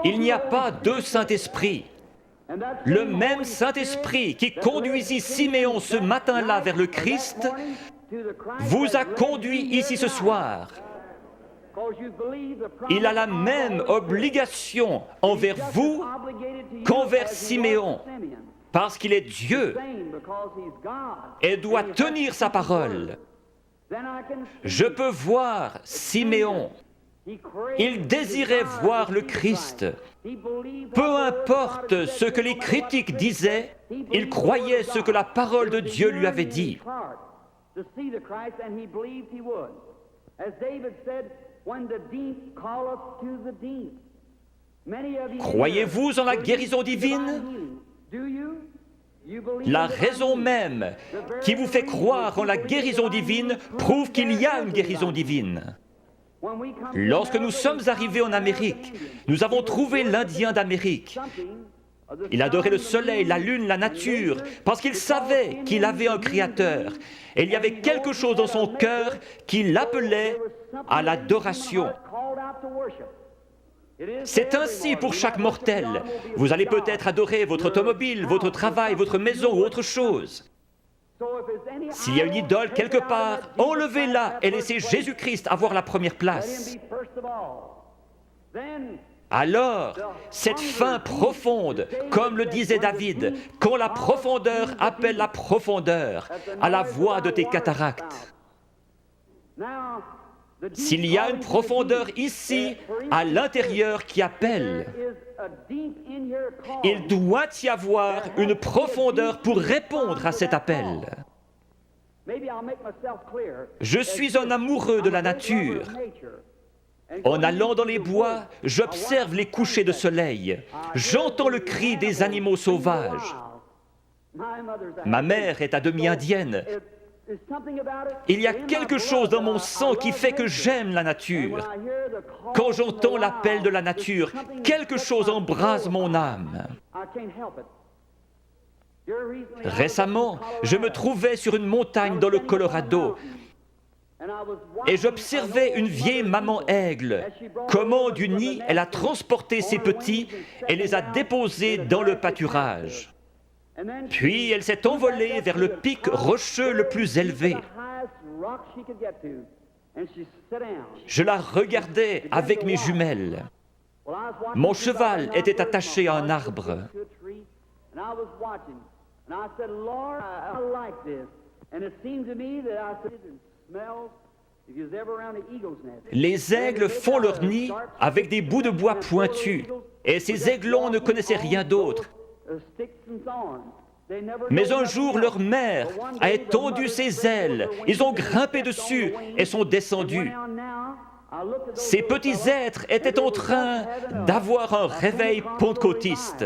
Il n'y a pas deux Saint-Esprits. Le même Saint-Esprit qui conduisit Siméon ce matin-là vers le Christ vous a conduit ici ce soir. Il a la même obligation envers vous qu'envers Siméon, parce qu'il est Dieu et doit tenir sa parole. Je peux voir Siméon. Il désirait voir le Christ. Peu importe ce que les critiques disaient, il croyait ce que la parole de Dieu lui avait dit. Croyez-vous en la guérison divine? La raison même qui vous fait croire en la guérison divine prouve qu'il y a une guérison divine. Lorsque nous sommes arrivés en Amérique, nous avons trouvé l'Indien d'Amérique. Il adorait le soleil, la lune, la nature, parce qu'il savait qu'il avait un Créateur. Et il y avait quelque chose dans son cœur qui l'appelait à l'adoration. C'est ainsi pour chaque mortel. Vous allez peut-être adorer votre automobile, votre travail, votre maison ou autre chose. S'il y a une idole quelque part, enlevez-la et laissez Jésus-Christ avoir la première place. Alors, cette faim profonde, comme le disait David, quand la profondeur appelle la profondeur, à la voix de tes cataractes. S'il y a une profondeur ici, à l'intérieur, qui appelle, il doit y avoir une profondeur pour répondre à cet appel. Je suis un amoureux de la nature. En allant dans les bois, j'observe les couchers de soleil. J'entends le cri des animaux sauvages. Ma mère est à demi indienne. Il y a quelque chose dans mon sang qui fait que j'aime la nature. Quand j'entends l'appel de la nature, quelque chose embrase mon âme. Récemment, je me trouvais sur une montagne dans le Colorado et j'observais une vieille maman aigle. Comment du nid elle a transporté ses petits et les a déposés dans le pâturage. Puis elle s'est envolée vers le pic rocheux le plus élevé. Je la regardais avec mes jumelles. Mon cheval était attaché à un arbre. Les aigles font leur nid avec des bouts de bois pointus, et ces aiglons ne connaissaient rien d'autre. Mais un jour, leur mère a étendu ses ailes, ils ont grimpé dessus et sont descendus. Ces petits êtres étaient en train d'avoir un réveil pentecôtiste.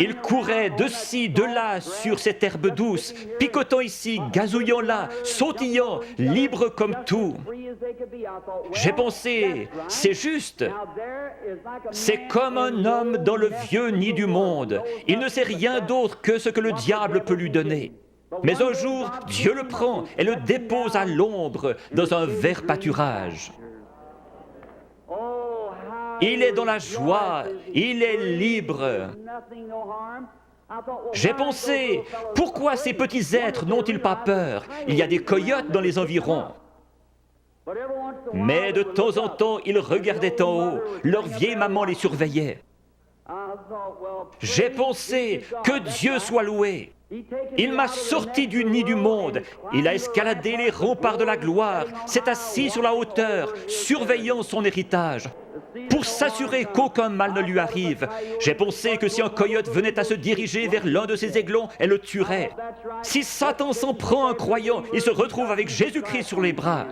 Ils couraient de ci, de là sur cette herbe douce, picotant ici, gazouillant là, sautillant, libres comme tout. J'ai pensé, c'est juste. C'est comme un homme dans le vieux nid du monde. Il ne sait rien d'autre que ce que le diable peut lui donner. Mais un jour, Dieu le prend et le dépose à l'ombre dans un vert pâturage. Il est dans la joie, il est libre. J'ai pensé, pourquoi ces petits êtres n'ont-ils pas peur? Il y a des coyotes dans les environs. Mais de temps en temps, ils regardaient en haut, leur vieille maman les surveillait. J'ai pensé, que Dieu soit loué. Il m'a sorti du nid du monde, il a escaladé les remparts de la gloire, s'est assis sur la hauteur, surveillant son héritage, pour s'assurer qu'aucun mal ne lui arrive. J'ai pensé que si un coyote venait à se diriger vers l'un de ses aiglons, elle le tuerait. Si Satan s'en prend à un croyant, il se retrouve avec Jésus-Christ sur les bras.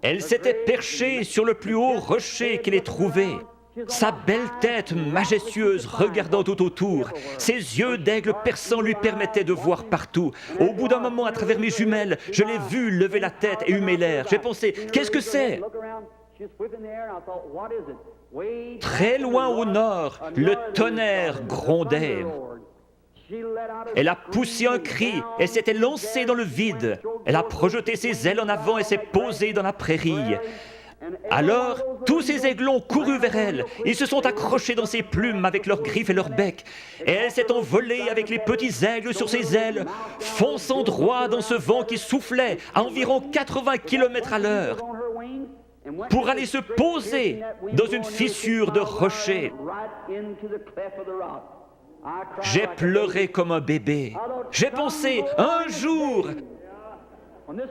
Elle s'était perchée sur le plus haut rocher qu'elle ait trouvé. Sa belle tête majestueuse regardant tout autour, ses yeux d'aigle perçants lui permettaient de voir partout. Au bout d'un moment, à travers mes jumelles, je l'ai vue lever la tête et humer l'air. J'ai pensé, qu'est-ce que c'est? Très loin au nord, le tonnerre grondait. Elle a poussé un cri et s'était lancée dans le vide. Elle a projeté ses ailes en avant et s'est posée dans la prairie. Alors, tous ces aiglons coururent vers elle. Ils se sont accrochés dans ses plumes avec leurs griffes et leurs becs. Et elle s'est envolée avec les petits aigles sur ses ailes, fonçant droit dans ce vent qui soufflait à environ 80 km à l'heure, pour aller se poser dans une fissure de rocher. J'ai pleuré comme un bébé. J'ai pensé, un jour,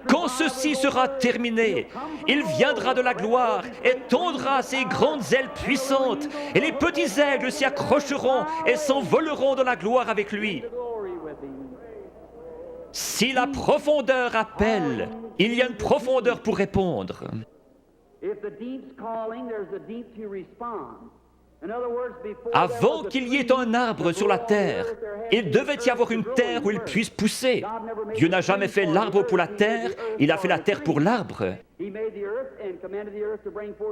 quand ceci sera terminé, il viendra de la gloire et tondra ses grandes ailes puissantes, et les petits aigles s'y accrocheront et s'envoleront dans la gloire avec lui. Si la profondeur appelle, il y a une profondeur pour répondre. Avant qu'il y ait un arbre sur la terre, il devait y avoir une terre où il puisse pousser. Dieu n'a jamais fait l'arbre pour la terre, il a fait la terre pour l'arbre.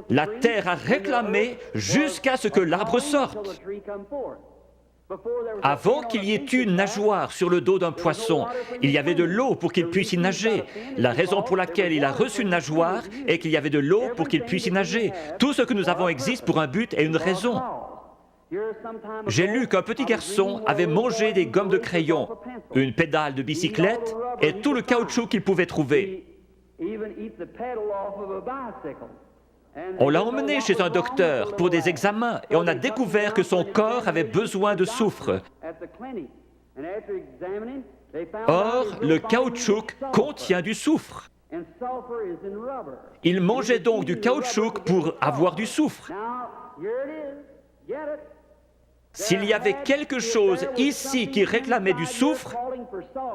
La terre a réclamé jusqu'à ce que l'arbre sorte. Avant qu'il y ait une nageoire sur le dos d'un poisson, il y avait de l'eau pour qu'il puisse y nager. La raison pour laquelle il a reçu une nageoire est qu'il y avait de l'eau pour qu'il puisse y nager. Tout ce que nous avons existe pour un but et une raison. J'ai lu qu'un petit garçon avait mangé des gommes de crayon, une pédale de bicyclette et tout le caoutchouc qu'il pouvait trouver. On l'a emmené chez un docteur pour des examens et on a découvert que son corps avait besoin de soufre. Or, le caoutchouc contient du soufre. Il mangeait donc du caoutchouc pour avoir du soufre. S'il y avait quelque chose ici qui réclamait du soufre,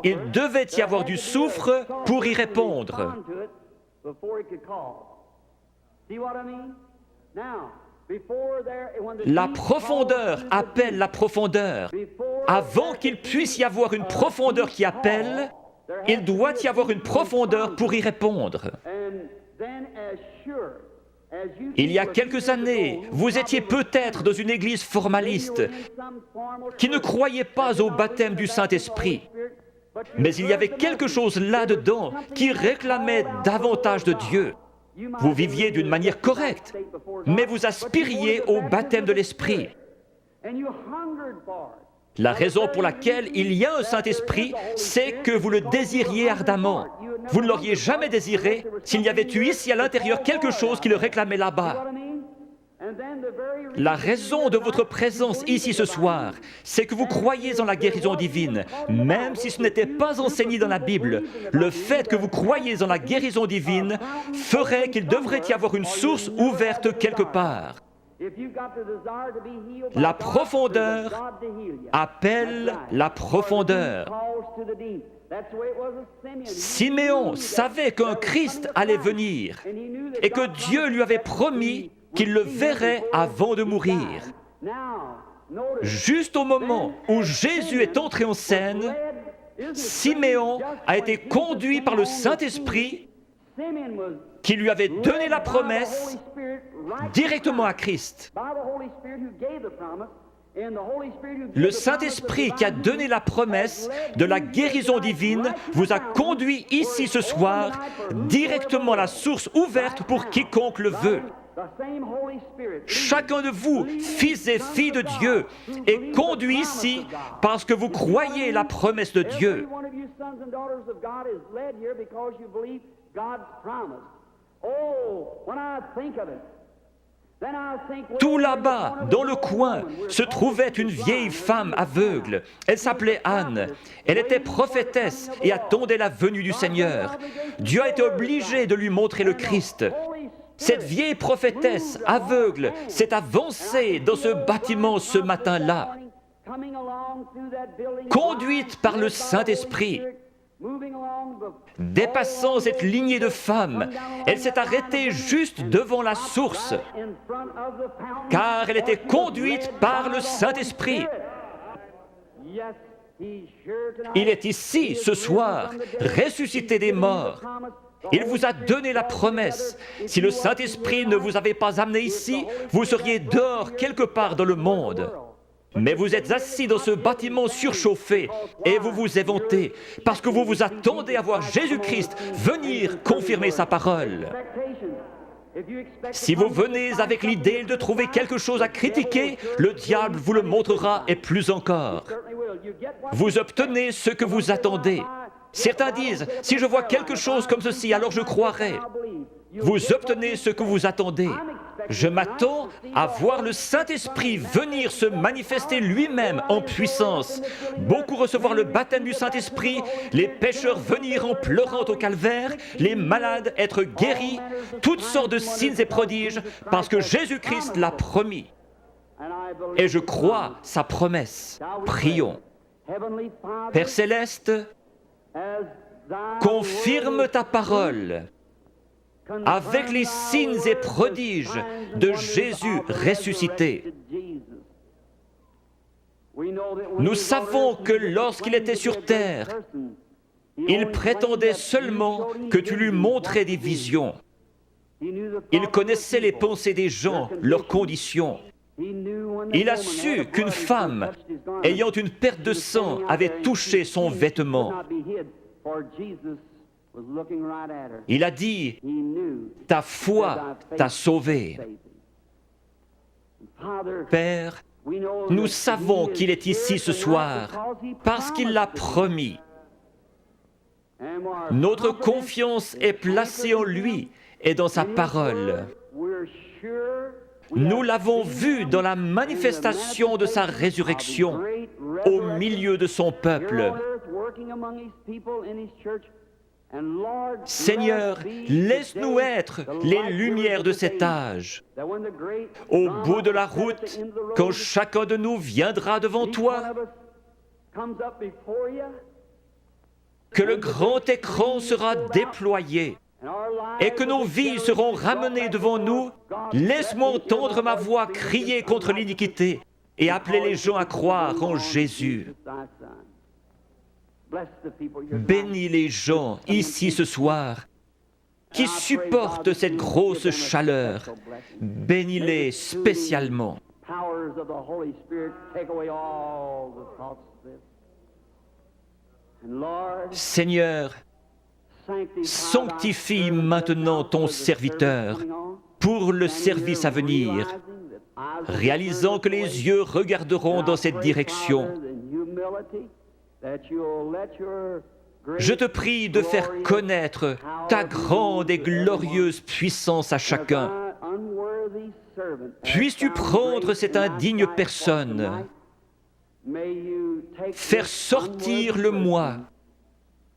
il devait y avoir du soufre pour y répondre. La profondeur appelle la profondeur. Avant qu'il puisse y avoir une profondeur qui appelle, il doit y avoir une profondeur pour y répondre. Il y a quelques années, vous étiez peut-être dans une église formaliste qui ne croyait pas au baptême du Saint-Esprit. Mais il y avait quelque chose là-dedans qui réclamait davantage de Dieu. Vous viviez d'une manière correcte, mais vous aspiriez au baptême de l'Esprit. La raison pour laquelle il y a un Saint-Esprit, c'est que vous le désiriez ardemment. Vous ne l'auriez jamais désiré s'il y avait eu ici à l'intérieur quelque chose qui le réclamait là-bas. La raison de votre présence ici ce soir, c'est que vous croyez en la guérison divine, même si ce n'était pas enseigné dans la Bible. Le fait que vous croyez en la guérison divine ferait qu'il devrait y avoir une source ouverte quelque part. La profondeur appelle la profondeur. Siméon savait qu'un Christ allait venir et que Dieu lui avait promis qu'il le verrait avant de mourir. Juste au moment où Jésus est entré en scène, Siméon a été conduit par le Saint-Esprit qui lui avait donné la promesse directement à Christ. Le Saint-Esprit qui a donné la promesse de la guérison divine vous a conduit ici ce soir directement à la source ouverte pour quiconque le veut. Chacun de vous, fils et filles de Dieu, est conduit ici parce que vous croyez la promesse de Dieu. Tout là-bas, dans le coin, se trouvait une vieille femme aveugle. Elle s'appelait Anne. Elle était prophétesse et attendait la venue du Seigneur. Dieu a été obligé de lui montrer le Christ. Cette vieille prophétesse aveugle s'est avancée dans ce bâtiment ce matin-là, conduite par le Saint-Esprit. Dépassant cette lignée de femmes, elle s'est arrêtée juste devant la source, car elle était conduite par le Saint-Esprit. Il est ici, ce soir, ressuscité des morts. Il vous a donné la promesse. Si le Saint-Esprit ne vous avait pas amené ici, vous seriez dehors quelque part dans le monde. Mais vous êtes assis dans ce bâtiment surchauffé et vous vous éventez parce que vous vous attendez à voir Jésus-Christ venir confirmer sa parole. Si vous venez avec l'idée de trouver quelque chose à critiquer, le diable vous le montrera et plus encore. Vous obtenez ce que vous attendez. Certains disent, si je vois quelque chose comme ceci, alors je croirai. Vous obtenez ce que vous attendez. Je m'attends à voir le Saint-Esprit venir se manifester lui-même en puissance. Beaucoup recevoir le baptême du Saint-Esprit, les pécheurs venir en pleurant au calvaire, les malades être guéris, toutes sortes de signes et prodiges, parce que Jésus-Christ l'a promis. Et je crois sa promesse. Prions. Père Céleste, confirme ta parole avec les signes et prodiges de Jésus ressuscité. Nous savons que lorsqu'il était sur terre, il prétendait seulement que tu lui montrais des visions. Il connaissait les pensées des gens, leurs conditions. Il a su qu'une femme, ayant une perte de sang, avait touché son vêtement. Il a dit, ta foi t'a sauvé. Père, nous savons qu'il est ici ce soir parce qu'il l'a promis. Notre confiance est placée en lui et dans sa parole. Nous l'avons vu dans la manifestation de sa résurrection au milieu de son peuple. Seigneur, laisse-nous être les lumières de cet âge. Au bout de la route, quand chacun de nous viendra devant toi, que le grand écran sera déployé et que nos vies seront ramenées devant nous, laisse-moi entendre ma voix crier contre l'iniquité et appeler les gens à croire en Jésus. Bénis les gens ici ce soir qui supportent cette grosse chaleur. Bénis-les spécialement. Seigneur, sanctifie maintenant ton serviteur pour le service à venir, réalisant que les yeux regarderont dans cette direction. Je te prie de faire connaître ta grande et glorieuse puissance à chacun. Puisses-tu prendre cette indigne personne, faire sortir le moi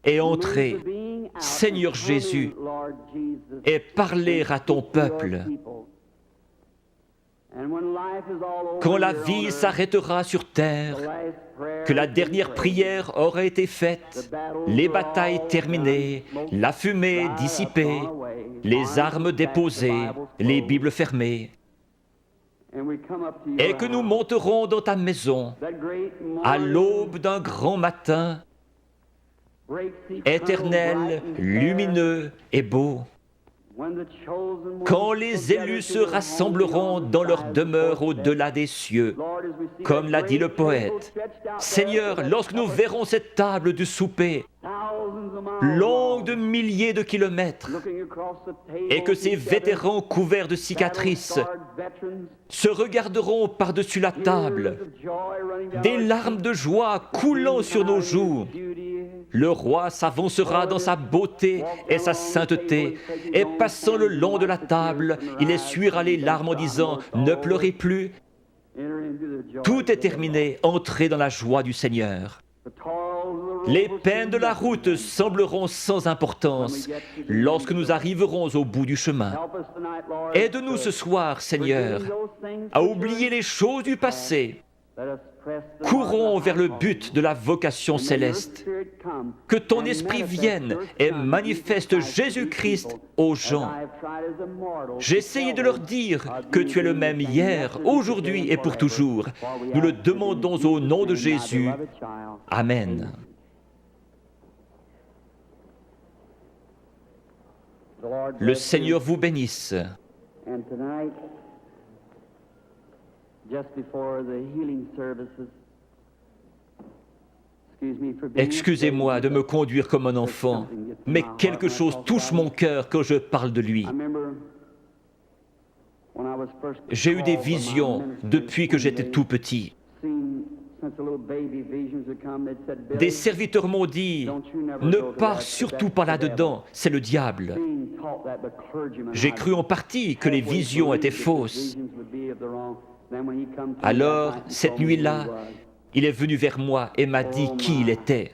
et entrer, Seigneur Jésus, et parler à ton peuple. Quand la vie s'arrêtera sur terre, que la dernière prière aura été faite, les batailles terminées, la fumée dissipée, les armes déposées, les Bibles fermées, et que nous monterons dans ta maison à l'aube d'un grand matin, éternel, lumineux et beau, quand les élus se rassembleront dans leur demeure au-delà des cieux, comme l'a dit le poète. Seigneur, lorsque nous verrons cette table du souper, longue de milliers de kilomètres, et que ces vétérans couverts de cicatrices se regarderont par-dessus la table, des larmes de joie coulant sur nos joues, le roi s'avancera dans sa beauté et sa sainteté, et passant le long de la table, il essuiera les larmes en disant « Ne pleurez plus ». Tout est terminé, entrez dans la joie du Seigneur. Les peines de la route sembleront sans importance lorsque nous arriverons au bout du chemin. Aide-nous ce soir, Seigneur, à oublier les choses du passé. Courons vers le but de la vocation céleste. Que ton esprit vienne et manifeste Jésus-Christ aux gens. J'ai essayé de leur dire que tu es le même hier, aujourd'hui et pour toujours. Nous le demandons au nom de Jésus. Amen. Le Seigneur vous bénisse. Excusez-moi de me conduire comme un enfant, mais quelque chose touche mon cœur quand je parle de lui. J'ai eu des visions depuis que j'étais tout petit. Des serviteurs m'ont dit, ne pars surtout pas là-dedans, c'est le diable. J'ai cru en partie que les visions étaient fausses. Alors, cette nuit-là, il est venu vers moi et m'a dit qui il était.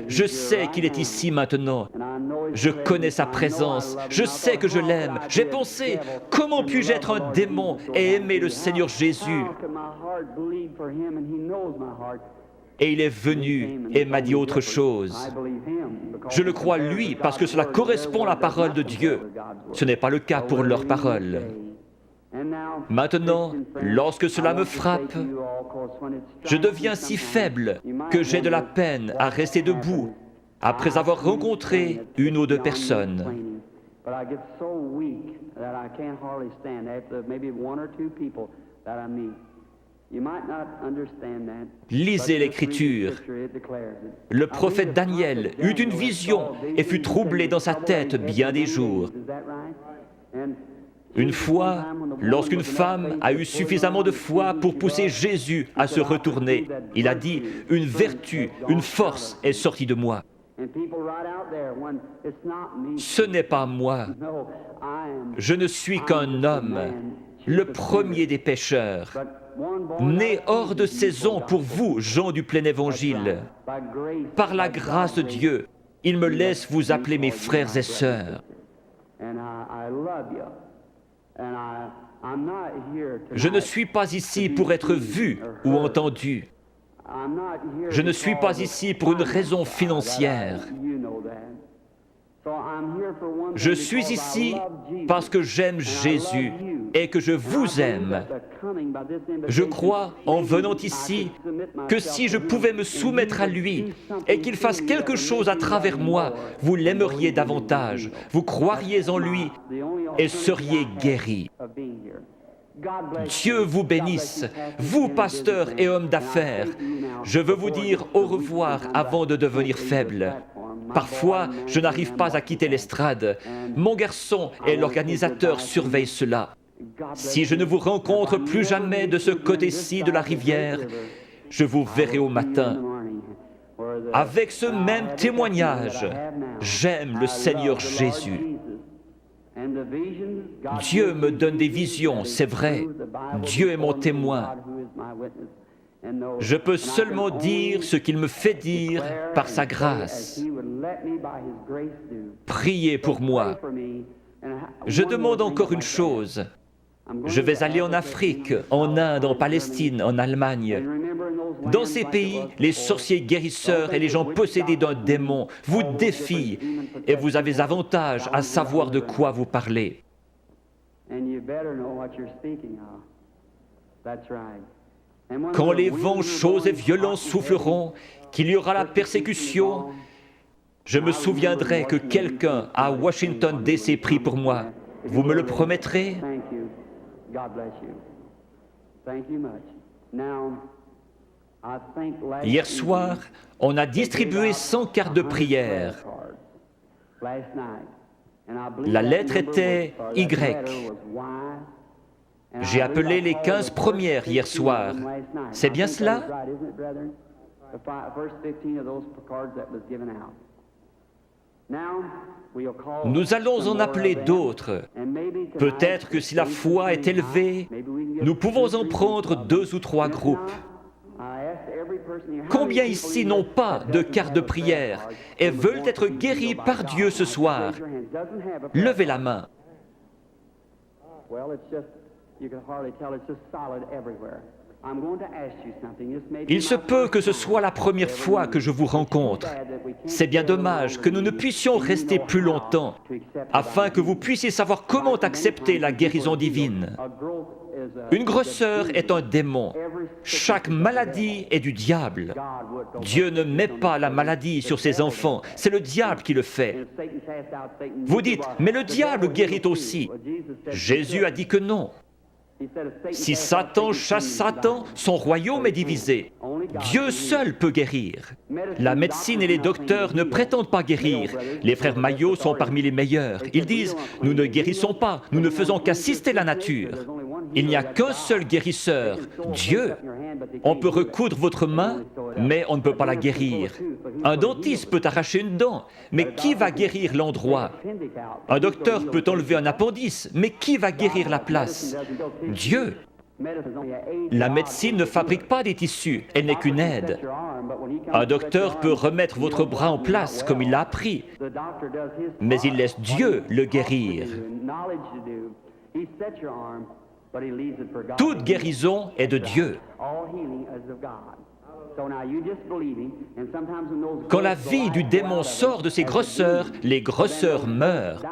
Je sais qu'il est ici maintenant. Je connais sa présence. Je sais que je l'aime. J'ai pensé, comment puis-je être un démon et aimer le Seigneur Jésus? Et il est venu et m'a dit autre chose. Je le crois lui parce que cela correspond à la parole de Dieu. Ce n'est pas le cas pour leur parole. Maintenant, lorsque cela me frappe, je deviens si faible que j'ai de la peine à rester debout après avoir rencontré une ou deux personnes. Lisez l'Écriture. Le prophète Daniel eut une vision et fut troublé dans sa tête bien des jours. Une fois, lorsqu'une femme a eu suffisamment de foi pour pousser Jésus à se retourner, il a dit, « Une vertu, une force est sortie de moi. » Ce n'est pas moi. Je ne suis qu'un homme, le premier des pécheurs, né hors de saison pour vous, gens du plein évangile. Par la grâce de Dieu, il me laisse vous appeler mes frères et sœurs. Je ne suis pas ici pour être vu ou entendu. Je ne suis pas ici pour une raison financière. Je suis ici parce que j'aime Jésus et que je vous aime. Je crois, en venant ici, que si je pouvais me soumettre à lui et qu'il fasse quelque chose à travers moi, vous l'aimeriez davantage, vous croiriez en lui et seriez guéris. Dieu vous bénisse, vous pasteurs et hommes d'affaires. Je veux vous dire au revoir avant de devenir faible. Parfois, je n'arrive pas à quitter l'estrade. Mon garçon et l'organisateur surveillent cela. Si je ne vous rencontre plus jamais de ce côté-ci de la rivière, je vous verrai au matin. Avec ce même témoignage, j'aime le Seigneur Jésus. Dieu me donne des visions, c'est vrai. Dieu est mon témoin. Je peux seulement dire ce qu'il me fait dire par sa grâce. Priez pour moi. Je demande encore une chose. Je vais aller en Afrique, en Inde, en Palestine, en Allemagne. Dans ces pays, les sorciers guérisseurs et les gens possédés d'un démon vous défient et vous avez avantage à savoir de quoi vous parlez. Quand les vents chauds et violents souffleront, qu'il y aura la persécution, je me souviendrai que quelqu'un à Washington D.C. prie pour moi. Vous me le promettrez? Hier soir, on a distribué 100 cartes de prière. La lettre était Y. J'ai appelé les 15 premières hier soir. C'est bien cela? Nous allons en appeler d'autres. Peut-être que si la foi est élevée, nous pouvons en prendre 2 ou 3 groupes. Combien ici n'ont pas de carte de prière et veulent être guéris par Dieu ce soir? Levez la main. Il se peut que ce soit la première fois que je vous rencontre. C'est bien dommage que nous ne puissions rester plus longtemps afin que vous puissiez savoir comment accepter la guérison divine. Une grosseur est un démon. Chaque maladie est du diable. Dieu ne met pas la maladie sur ses enfants, c'est le diable qui le fait. Vous dites, mais le diable guérit aussi. Jésus a dit que non. Si Satan chasse Satan, son royaume est divisé. Dieu seul peut guérir. La médecine et les docteurs ne prétendent pas guérir. Les frères Maillot sont parmi les meilleurs. Ils disent « Nous ne guérissons pas, nous ne faisons qu'assister la nature. » Il n'y a qu'un seul guérisseur, Dieu. On peut recoudre votre main, mais on ne peut pas la guérir. Un dentiste peut arracher une dent, mais qui va guérir l'endroit? Un docteur peut enlever un appendice, mais qui va guérir la place? Dieu. La médecine ne fabrique pas des tissus, elle n'est qu'une aide. Un docteur peut remettre votre bras en place comme il l'a appris, mais il laisse Dieu le guérir. Toute guérison est de Dieu. Quand la vie du démon sort de ses grosseurs, les grosseurs meurent.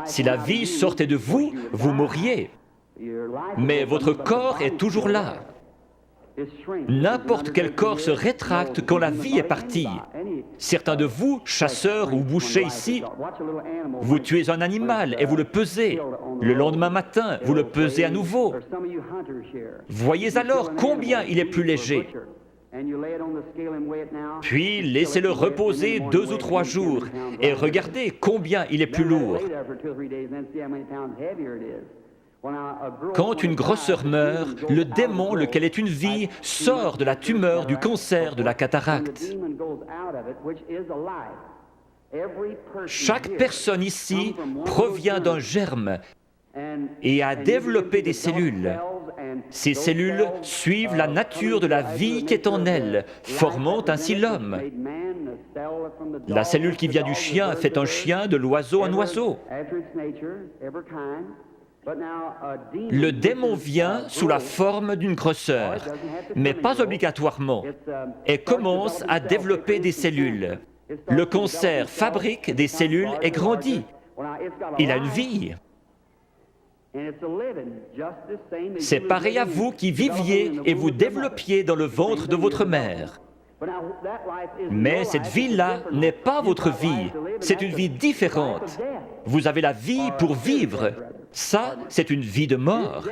Si la vie sortait de vous, vous mourriez. Mais votre corps est toujours là. N'importe quel corps se rétracte quand la vie est partie. Certains de vous, chasseurs ou bouchers ici, vous tuez un animal et vous le pesez. Le lendemain matin, vous le pesez à nouveau. Voyez alors combien il est plus léger. Puis laissez-le reposer 2 ou 3 jours et regardez combien il est plus lourd. Quand une grosseur meurt, le démon, lequel est une vie, sort de la tumeur, du cancer, de la cataracte. Chaque personne ici provient d'un germe et a développé des cellules. Ces cellules suivent la nature de la vie qui est en elles, formant ainsi l'homme. La cellule qui vient du chien fait un chien, de l'oiseau un oiseau. Le démon vient sous la forme d'une grosseur, mais pas obligatoirement, et commence à développer des cellules. Le cancer fabrique des cellules et grandit. Il a une vie. C'est pareil à vous qui viviez et vous développiez dans le ventre de votre mère. Mais cette vie-là n'est pas votre vie, c'est une vie différente. Vous avez la vie pour vivre. Ça, c'est une vie de mort.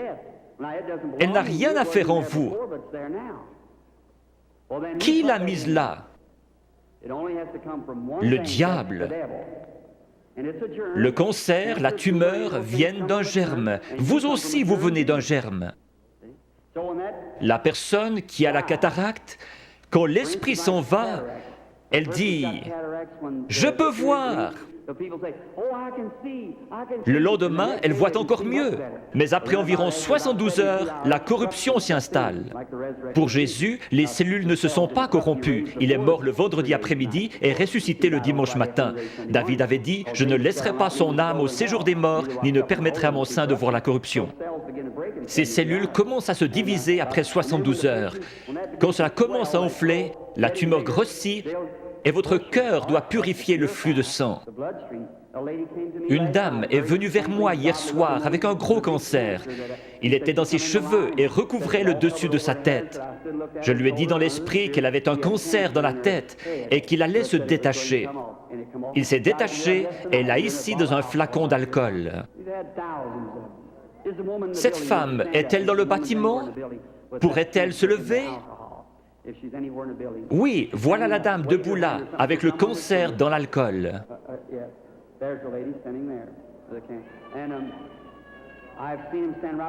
Elle n'a rien à faire en vous. Qui l'a mise là? Le diable. Le cancer, la tumeur viennent d'un germe. Vous aussi, vous venez d'un germe. La personne qui a la cataracte, quand l'esprit s'en va, elle dit « Je peux voir ». Le lendemain, elle voit encore mieux. Mais après environ 72 heures, la corruption s'y installe. Pour Jésus, les cellules ne se sont pas corrompues. Il est mort le vendredi après-midi et ressuscité le dimanche matin. David avait dit « Je ne laisserai pas son âme au séjour des morts, ni ne permettrai à mon sein de voir la corruption ». Ces cellules commencent à se diviser après 72 heures. Quand cela commence à enfler, la tumeur grossit et votre cœur doit purifier le flux de sang. Une dame est venue vers moi hier soir avec un gros cancer. Il était dans ses cheveux et recouvrait le dessus de sa tête. Je lui ai dit dans l'esprit qu'elle avait un cancer dans la tête et qu'il allait se détacher. Il s'est détaché et l'a ici dans un flacon d'alcool. Cette femme est-elle dans le bâtiment? Pourrait-elle se lever? Oui, voilà la dame debout là, avec le cancer dans l'alcool.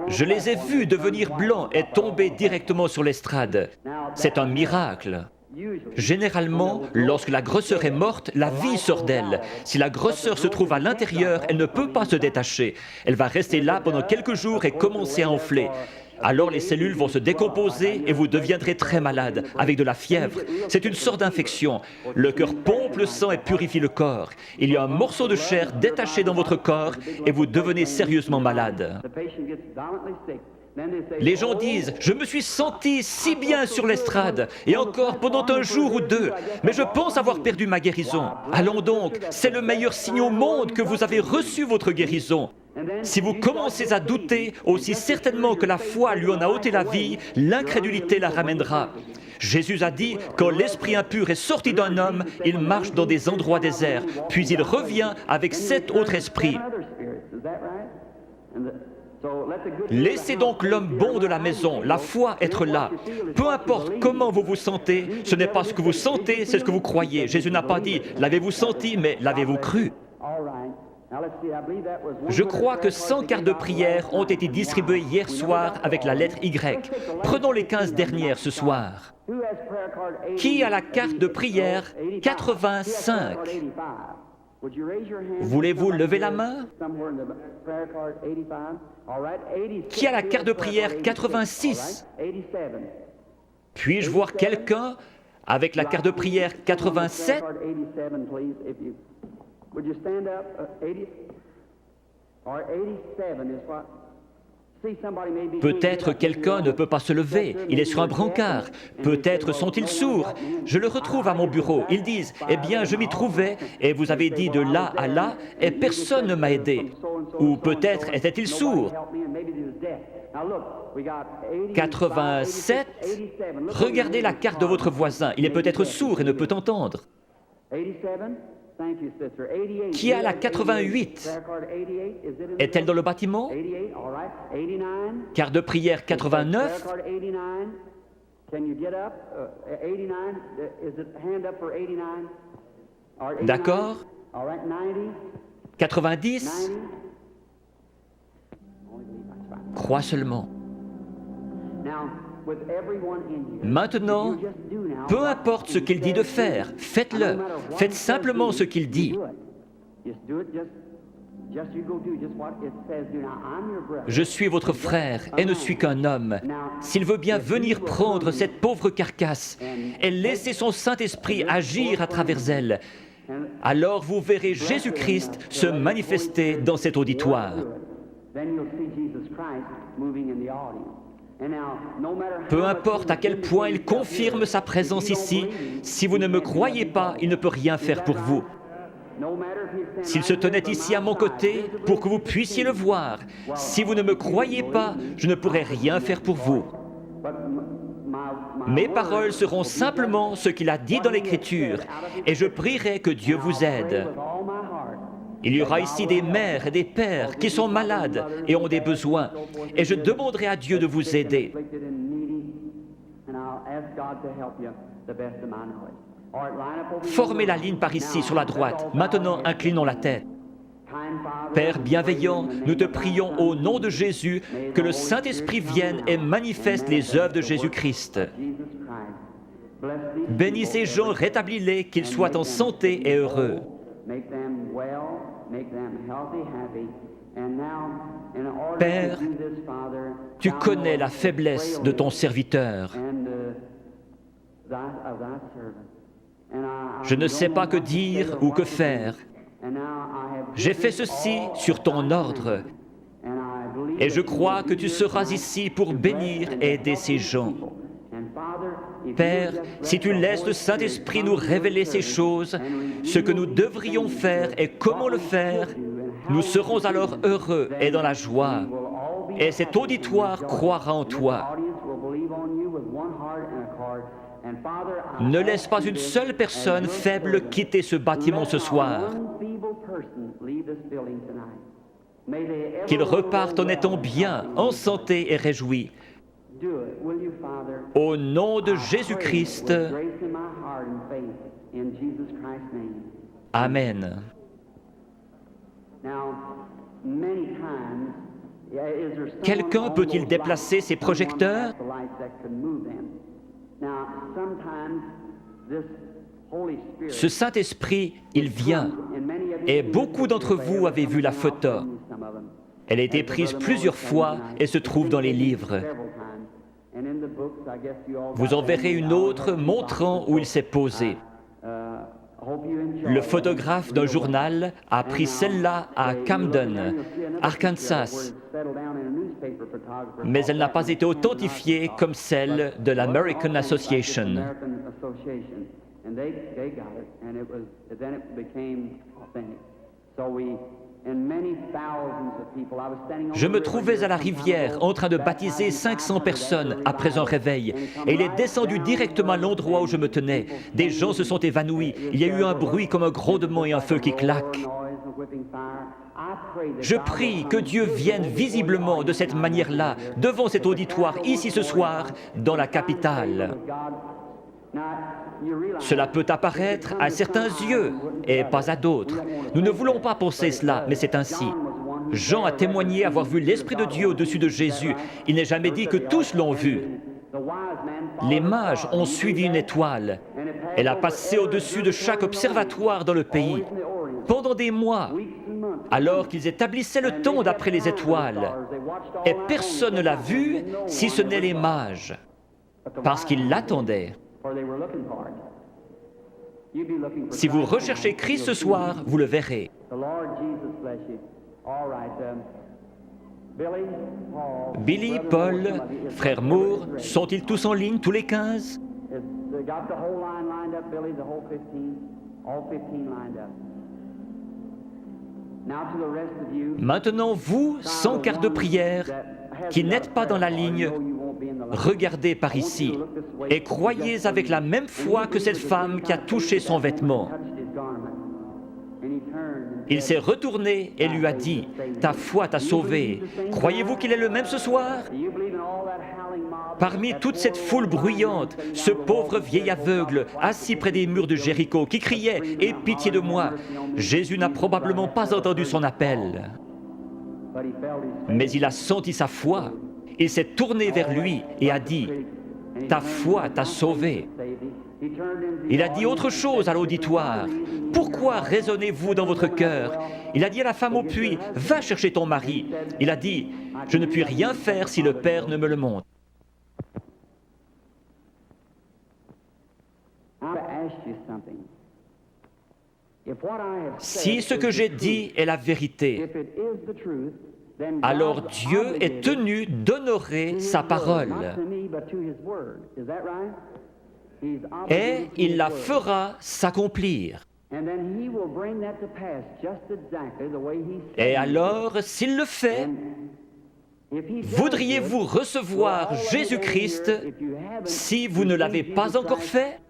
Je les ai vus devenir blancs et tomber directement sur l'estrade. C'est un miracle. Généralement, lorsque la grosseur est morte, la vie sort d'elle. Si la grosseur se trouve à l'intérieur, elle ne peut pas se détacher. Elle va rester là pendant quelques jours et commencer à enfler. Alors les cellules vont se décomposer et vous deviendrez très malade, avec de la fièvre. C'est une sorte d'infection. Le cœur pompe le sang et purifie le corps. Il y a un morceau de chair détaché dans votre corps et vous devenez sérieusement malade. Les gens disent « Je me suis senti si bien sur l'estrade, et encore pendant un jour ou deux, mais je pense avoir perdu ma guérison. Allons donc, c'est le meilleur signe au monde que vous avez reçu votre guérison. Si vous commencez à douter, aussi certainement que la foi lui en a ôté la vie, l'incrédulité la ramènera. Jésus a dit, quand l'esprit impur est sorti d'un homme, il marche dans des endroits déserts, puis il revient avec 7 autres esprits. Laissez donc l'homme bon de la maison, la foi, être là. Peu importe comment vous vous sentez, ce n'est pas ce que vous sentez, c'est ce que vous croyez. Jésus n'a pas dit « l'avez-vous senti », mais « l'avez-vous cru ». Je crois que 100 cartes de prière ont été distribuées hier soir avec la lettre Y. Prenons les 15 dernières ce soir. Qui a la carte de prière 85? Voulez-vous lever la main? Qui a la carte de prière 86? Puis-je voir quelqu'un avec la carte de prière 87? Peut-être quelqu'un ne peut pas se lever, il est sur un brancard. Peut-être sont-ils sourds. Je le retrouve à mon bureau. Ils disent, « Eh bien, je m'y trouvais, et vous avez dit de là à là, et personne ne m'a aidé. » Ou peut-être était-il sourd. 87, regardez la carte de votre voisin. Il est peut-être sourd et ne peut entendre. Qui a la 88? Est-elle dans le bâtiment? Carte de prière 89? D'accord. 90? Crois seulement. Maintenant, peu importe ce qu'il dit de faire, faites-le. Faites simplement ce qu'il dit. Je suis votre frère et ne suis qu'un homme. S'il veut bien venir prendre cette pauvre carcasse et laisser son Saint-Esprit agir à travers elle, alors vous verrez Jésus-Christ se manifester dans cet auditoire. Peu importe à quel point il confirme sa présence ici, si vous ne me croyez pas, il ne peut rien faire pour vous. S'il se tenait ici à mon côté pour que vous puissiez le voir, si vous ne me croyez pas, je ne pourrai rien faire pour vous. Mes paroles seront simplement ce qu'il a dit dans l'Écriture, et je prierai que Dieu vous aide. Il y aura ici des mères et des pères qui sont malades et ont des besoins, et je demanderai à Dieu de vous aider. Formez la ligne par ici, sur la droite. Maintenant, inclinons la tête. Père bienveillant, nous te prions au nom de Jésus que le Saint-Esprit vienne et manifeste les œuvres de Jésus-Christ. Bénis ces gens, rétablis-les, qu'ils soient en santé et heureux. Père, tu connais la faiblesse de ton serviteur. Je ne sais pas que dire ou que faire. J'ai fait ceci sur ton ordre, et je crois que tu seras ici pour bénir et aider ces gens. Père, si tu laisses le Saint-Esprit nous révéler ces choses, ce que nous devrions faire et comment le faire, nous serons alors heureux et dans la joie. Et cet auditoire croira en toi. Ne laisse pas une seule personne faible quitter ce bâtiment ce soir. Qu'ils repartent en étant bien, en santé et réjouis. Au nom de Jésus-Christ, Amen. Quelqu'un peut-il déplacer ses projecteurs? Ce Saint-Esprit, il vient, et beaucoup d'entre vous avez vu la photo. Elle a été prise plusieurs fois et se trouve dans les livres. Vous en verrez une autre montrant où il s'est posé. Le photographe d'un journal a pris celle-là à Camden, Arkansas, mais elle n'a pas été authentifiée comme celle de l'American Association. Je me trouvais à la rivière en train de baptiser 500 personnes après un réveil, et il est descendu directement à l'endroit où je me tenais. Des gens se sont évanouis, il y a eu un bruit comme un grondement et un feu qui claque. Je prie que Dieu vienne visiblement de cette manière-là, devant cet auditoire, ici ce soir, dans la capitale. Cela peut apparaître à certains yeux et pas à d'autres. Nous ne voulons pas penser cela, mais c'est ainsi. Jean a témoigné avoir vu l'Esprit de Dieu au-dessus de Jésus. Il n'est jamais dit que tous l'ont vu. Les mages ont suivi une étoile. Elle a passé au-dessus de chaque observatoire dans le pays. Pendant des mois, alors qu'ils établissaient le temps d'après les étoiles, et personne ne l'a vu si ce n'est les mages, parce qu'ils l'attendaient. Si vous recherchez Christ ce soir, vous le verrez. Billy, Paul, frère Moore, sont-ils tous en ligne, tous les 15? Maintenant, vous, sans carte de prière, qui n'êtes pas dans la ligne, regardez par ici et croyez avec la même foi que cette femme qui a touché son vêtement. Il s'est retourné et lui a dit, « Ta foi t'a sauvé. Croyez-vous qu'il est le même ce soir ?» Parmi toute cette foule bruyante, ce pauvre vieil aveugle, assis près des murs de Jéricho, qui criait « Aie pitié de moi !» Jésus n'a probablement pas entendu son appel. Mais il a senti sa foi. Il s'est tourné vers lui et a dit, « Ta foi t'a sauvé. » Il a dit autre chose à l'auditoire. « Pourquoi raisonnez-vous dans votre cœur ?» Il a dit à la femme au puits, « Va chercher ton mari. » Il a dit, « Je ne puis rien faire si le Père ne me le montre. » Si ce que j'ai dit est la vérité, alors Dieu est tenu d'honorer sa parole. Et il la fera s'accomplir. Et alors, s'il le fait, voudriez-vous recevoir Jésus-Christ si vous ne l'avez pas encore fait?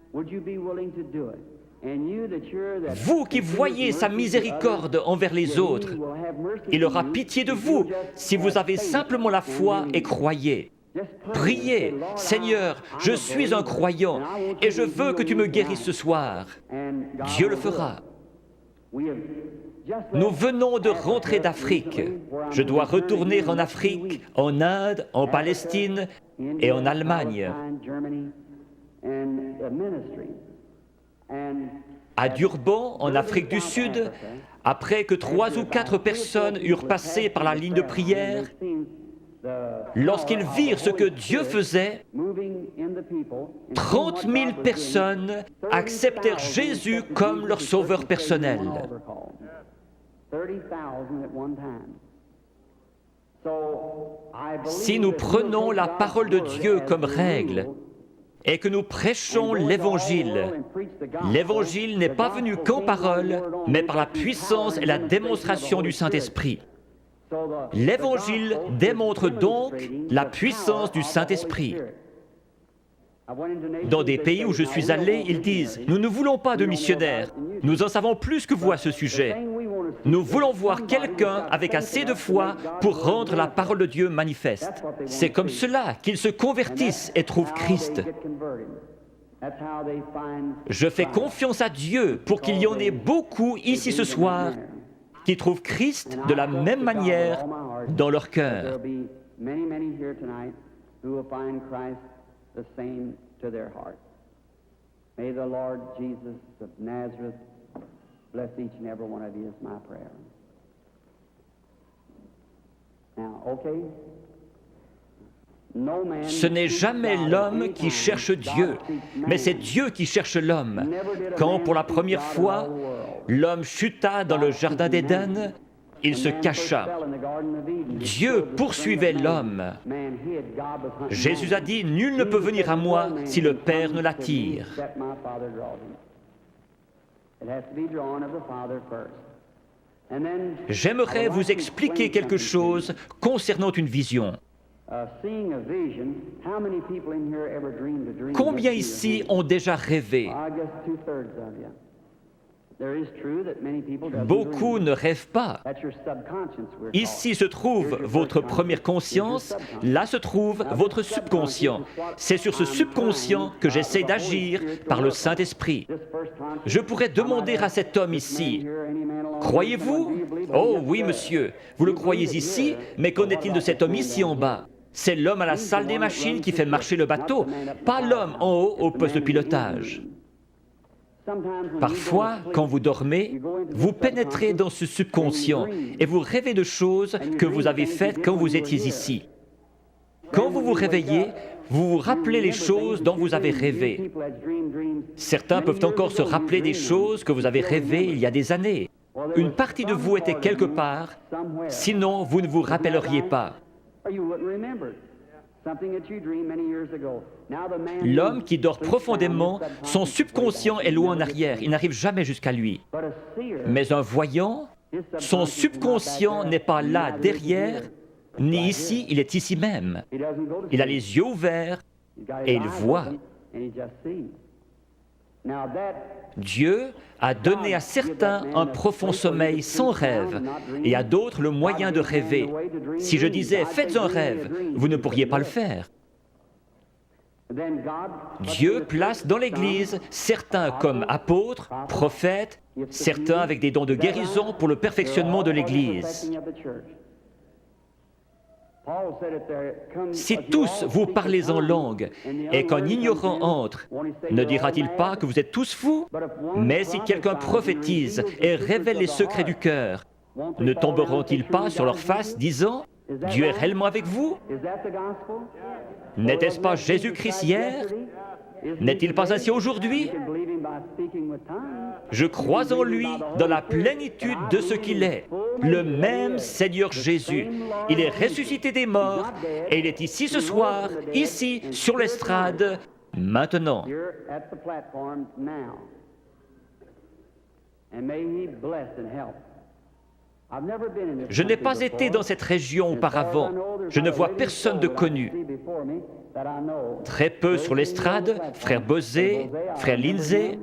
Vous qui voyez sa miséricorde envers les autres, il aura pitié de vous si vous avez simplement la foi et croyez. Priez, « Seigneur, je suis un croyant et je veux que tu me guérisses ce soir. » Dieu le fera. Nous venons de rentrer d'Afrique. Je dois retourner en Afrique, en Inde, en Palestine et en Allemagne. À Durban, en Afrique du Sud, après que 3 ou 4 personnes eurent passé par la ligne de prière, lorsqu'ils virent ce que Dieu faisait, 30 000 personnes acceptèrent Jésus comme leur sauveur personnel. Si nous prenons la parole de Dieu comme règle et que nous prêchons l'Évangile, l'Évangile n'est pas venu qu'en parole, mais par la puissance et la démonstration du Saint-Esprit. L'Évangile démontre donc la puissance du Saint-Esprit. Dans des pays où je suis allé, ils disent « Nous ne voulons pas de missionnaires, nous en savons plus que vous à ce sujet. Nous voulons voir quelqu'un avec assez de foi pour rendre la parole de Dieu manifeste. » C'est comme cela qu'ils se convertissent et trouvent Christ. Je fais confiance à Dieu pour qu'il y en ait beaucoup ici ce soir qui trouvent Christ de la même manière dans leur cœur. May the Lord Jesus of Nazareth bless each and every one of you is my prayer. Now, okay? Ce n'est jamais l'homme qui cherche Dieu, mais c'est Dieu qui cherche l'homme. Quand, pour la première fois, l'homme chuta dans le jardin d'Éden, il se cacha. Dieu poursuivait l'homme. Jésus a dit, « Nul ne peut venir à moi si le Père ne l'attire. » J'aimerais vous expliquer quelque chose concernant une vision. Combien ici ont déjà rêvé? Beaucoup ne rêvent pas. Ici se trouve votre première conscience, là se trouve votre subconscient. C'est sur ce subconscient que j'essaie d'agir par le Saint-Esprit. Je pourrais demander à cet homme ici, « Croyez-vous » ? « Oh oui, monsieur, vous le croyez ici, mais qu'en est-il de cet homme ici en bas ? C'est l'homme à la salle des machines qui fait marcher le bateau, pas l'homme en haut au poste de pilotage. » Parfois, quand vous dormez, vous pénétrez dans ce subconscient et vous rêvez de choses que vous avez faites quand vous étiez ici. Quand vous vous réveillez, vous vous rappelez les choses dont vous avez rêvé. Certains peuvent encore se rappeler des choses que vous avez rêvées il y a des années. Une partie de vous était quelque part, sinon vous ne vous rappelleriez pas. L'homme qui dort profondément, son subconscient est loin en arrière, il n'arrive jamais jusqu'à lui. Mais un voyant, son subconscient n'est pas là derrière, ni ici, il est ici même. Il a les yeux ouverts et il voit. Dieu a donné à certains un profond sommeil sans rêve et à d'autres le moyen de rêver. Si je disais « faites un rêve », vous ne pourriez pas le faire. Dieu place dans l'Église certains comme apôtres, prophètes, certains avec des dons de guérison pour le perfectionnement de l'Église. Si tous vous parlez en langue et qu'un ignorant entre, ne dira-t-il pas que vous êtes tous fous? Mais si quelqu'un prophétise et révèle les secrets du cœur, ne tomberont-ils pas sur leur face disant « Dieu est réellement avec vous » ? N'était-ce pas Jésus-Christ hier? N'est-il pas ainsi aujourd'hui? Je crois en lui dans la plénitude de ce qu'il est, le même Seigneur Jésus. Il est ressuscité des morts et il est ici ce soir, ici, sur l'estrade, maintenant. Je n'ai pas été dans cette région auparavant. Je ne vois personne de connu. Très peu sur l'estrade, frère Bosé, frère Lindsay.